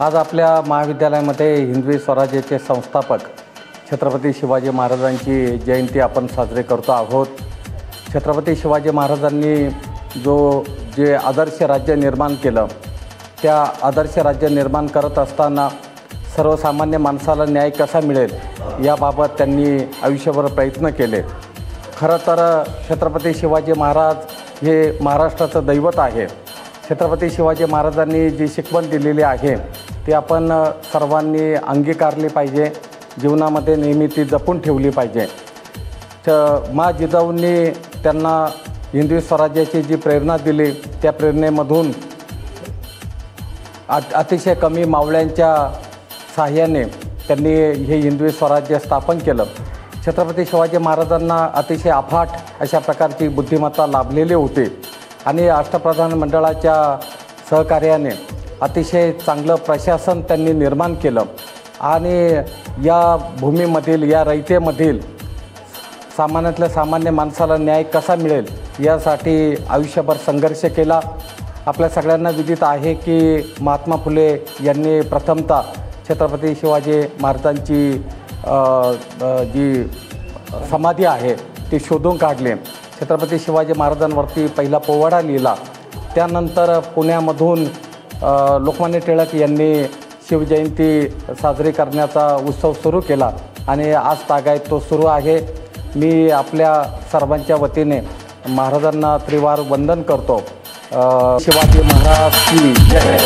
आज आपल्या महाविद्यालयामध्ये हिंदवी स्वराज्याचे संस्थापक छत्रपती शिवाजी महाराजांची जयंती आपण साजरी करतो आहोत। छत्रपती शिवाजी महाराजांनी जे आदर्श राज्य निर्माण केलं, त्या आदर्श राज्य निर्माण करत असताना सर्वसामान्य माणसाला न्याय कसा मिळेल याबाबत त्यांनी आयुष्यभर प्रयत्न केले। खरं तर छत्रपती शिवाजी महाराज हे महाराष्ट्राचं दैवत आहे। छत्रपती शिवाजी महाराजांनी जी शिकवण दिलेली आहे ती आपण सर्वांनी अंगीकारली पाहिजे, जीवनामध्ये नेहमी ती जपून ठेवली पाहिजे। मा जिजाऊंनी त्यांना हिंदवी स्वराज्याची जी प्रेरणा दिली, त्या प्रेरणेमधून अतिशय कमी मावळ्यांच्या सहाय्याने त्यांनी हे हिंदवी स्वराज्य स्थापन केलं। छत्रपती शिवाजी महाराजांना अतिशय अफाट अशा प्रकारची बुद्धिमत्ता लाभलेली होती आणि अष्टप्रधान मंडळाच्या सहकार्याने अतिशय चांगलं प्रशासन त्यांनी निर्माण केलं आणि या भूमीमधील, या रयतेमधील सामान्यातल्या सामान्य माणसाला न्याय कसा मिळेल यासाठी आयुष्यभर संघर्ष केला। आपल्या सगळ्यांना विदित आहे की महात्मा फुले यांनी प्रथमतः छत्रपती शिवाजी महाराजांची जी समाधी आहे ती शोधून काढली। छत्रपती शिवाजी महाराजांवरती पहिला पोवाडा लिहिला। त्यानंतर पुण्यामधून लोकमान्य टिळक यांनी शिवजयंती साजरी करण्याचा उत्सव सुरू केला आणि आज तागायत तो सुरू आहे। मी आपल्या सर्वांच्या वतीने महाराजांना त्रिवार वंदन करतो। शिवाजी महाराज की जय।